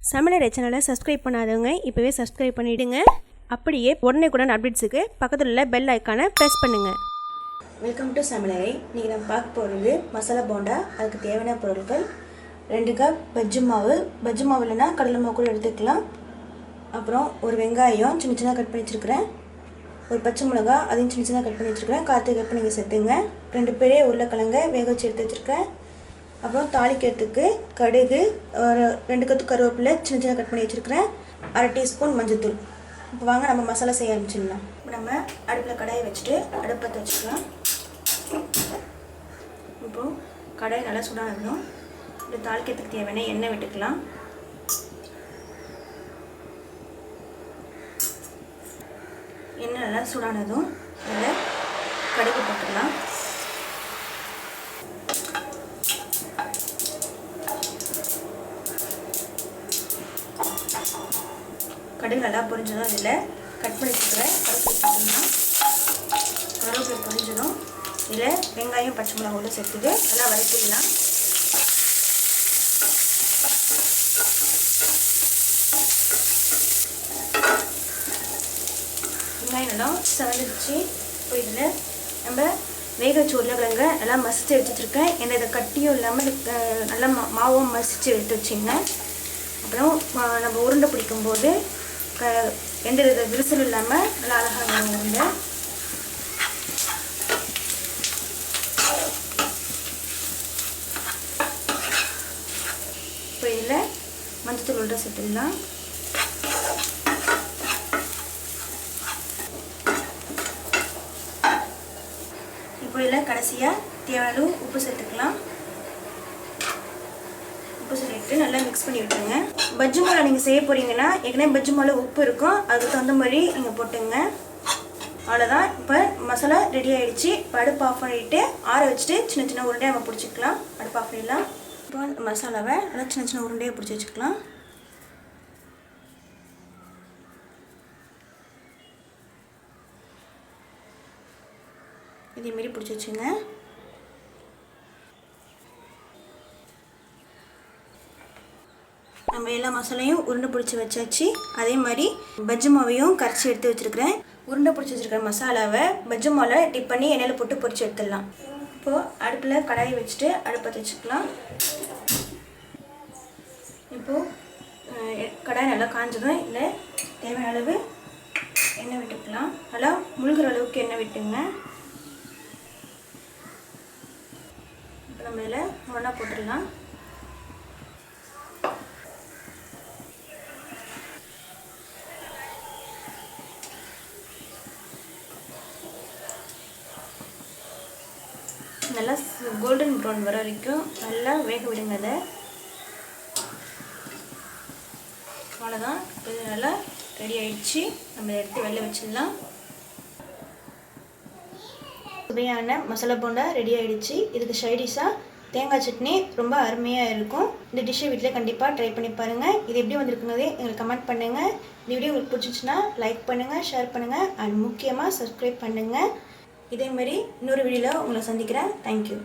சமையலறை சேனலை சப்ஸ்கிரைப் பண்ணாதவங்க இப்போவே சப்ஸ்கிரைப் பண்ணிவிடுங்க. அப்படியே உடனே அப்டேட்ஸுக்கு பக்கத்தில் உள்ள பெல் ஐக்கானை ப்ரெஸ் பண்ணுங்கள். வெல்கம் டு சமையலறை. இன்றைக்கி நம்ம பார்க்க போகிறது மசாலா போண்டா. அதுக்கு தேவையான பொருட்கள் 2 கப் பஜ்ஜி மாவு. பஜ்ஜி மாவு இல்லைன்னா கடலை மாவு கூட எடுத்துக்கலாம். அப்புறம் ஒரு வெங்காயம் சின்ன சின்ன கட் பண்ணி வச்சுருக்கிறேன். ஒரு பச்சை மிளகா அதையும் சின்ன சின்ன கட் பண்ணி வச்சுருக்கிறேன். காற்று கட் பண்ணி சேர்த்துங்க. 2 பெரிய உருளைக்கிழங்க வேக வச்சு எடுத்து வச்சுருக்கேன். அப்புறம் தாளிக்கிறதுக்கு கடுகு, ஒரு 2 கத்து கருவேப்பிலை சின்ன சின்ன கட் பண்ணி வச்சுருக்கிறேன். 1/2 டீஸ்பூன் மஞ்சள்தூள். இப்போ வாங்க நம்ம மசாலா செய்ய ஆரம்பிச்சிடலாம். இப்போ நம்ம அடுப்பில் கடாயை வச்சுட்டு அடுப்பத்தை வச்சுக்கலாம். இப்போது கடாய் நல்லா சூடாகணும். இந்த தாளிக்கிறதுக்கு தேவையான எண்ணெய் விட்டுக்கலாம். எண்ணெய் நல்லா சூடானதும் அதில் கடுகு போட்டுக்கலாம். கடுகு நல்லா பொரிஞ்சதும் இதில் கட் பண்ணி வச்சுக்கிறேன் கருவேப்பிலை பொரிஞ்சதும் இதில் வெங்காயம் பச்சை மிளகாவோட சேர்த்துட்டு நல்லா வதக்கிடலாம். வெங்காயம் நல்லா செவந்துச்சு. இப்போ இதில் நம்ம வேக வச்சு உருளைக்கிழங்க நல்லா மசித்து எடுத்து வச்சுருக்கேன். எந்த இதை கட்டியும் இல்லாமல் நல்லா மாவும் மசித்து எடுத்து வச்சிங்க. அப்புறம் நம்ம உருண்டை பிடிக்கும்போது எந்த வித விரிசல் இல்லாமல் நல்லா அழகாக உருண்டை. இப்போ இதில் மஞ்சத்தூள் உருண்டை சேர்த்துடலாம். இப்போ இதில் கடைசியாக தேவையான உப்பு சேர்த்துக்கலாம். உப்பு சேர்த்து நல்லா மிக்ஸ் பண்ணி விட்டுருங்க. பஜ்ஜி மாலை நீங்கள் செய்ய போகிறீங்கன்னா ஏற்கனவே பஜ்ஜி மாலை உப்பு இருக்கும், அதுக்கு தகுந்த மாதிரி நீங்கள் போட்டுங்க. அவ்வளோதான். இப்போ மசாலா ரெடி ஆகிடுச்சு. இப்போ அடுப்பு ஆஃப் பண்ணிவிட்டு ஆற வச்சுட்டு சின்ன சின்ன உருண்டையை நம்ம பிடிச்சிக்கலாம். அடுப்பு ஆஃப் பண்ணிடலாம். இப்போ மசாலாவை நல்லா சின்ன சின்ன உருண்டையை பிடிச்சி வச்சுக்கலாம். இதேமாரி பிடிச்சி வச்சுங்க. நம்ம எல்லா மசாலையும் உருண்டை பிடிச்சி வச்சாச்சு. அதே மாதிரி பஜ்ஜி மாவையும் கரைச்சி எடுத்து வச்சுருக்கிறேன். உருண்டை பிடிச்சி வச்சுருக்கிற மசாலாவை பஜ்ஜி மாவை டிப் பண்ணி எண்ணெயில் போட்டு பொரிச்சு எடுத்துடலாம். இப்போது அடுப்பில் கடாயை வச்சுட்டு அடுப்பை வச்சுக்கலாம். இப்போது கடாய் நல்லா காஞ்சதும் இல்லை தேவையான அளவு எண்ணெய் விட்டுக்கலாம். நல்லா முழுகிற அளவுக்கு எண்ணெய் விட்டுங்க. இப்போ நம்ம இதில் ஒன்றா போட்டுடலாம். நல்லா கோல்டன் ப்ரௌன் வர வரைக்கும் நல்லா வேக விடுங்க. அதை அவ்வளோதான். இது நல்லா ரெடி ஆகிடுச்சு. நம்ம எடுத்து வெளில வச்சிடலாம். சுவையான மசாலா போண்டா ரெடி ஆகிடுச்சு. இதுக்கு சைடிஷாக தேங்காய் சட்னி ரொம்ப அருமையாக இருக்கும். இந்த டிஷ்ஷை வீட்டில் கண்டிப்பாக ட்ரை பண்ணி பாருங்கள். இது எப்படி வந்திருக்குங்கிறதே எங்களுக்கு கமெண்ட் பண்ணுங்கள். இந்த வீடியோ உங்களுக்கு பிடிச்சிச்சுன்னா லைக் பண்ணுங்கள், ஷேர் பண்ணுங்கள் அண்ட் முக்கியமாக சப்ஸ்கிரைப் பண்ணுங்கள். இதே மாதிரி இன்னொரு வீடியோவில் உங்களை சந்திக்கிறேன். தேங்க்யூ.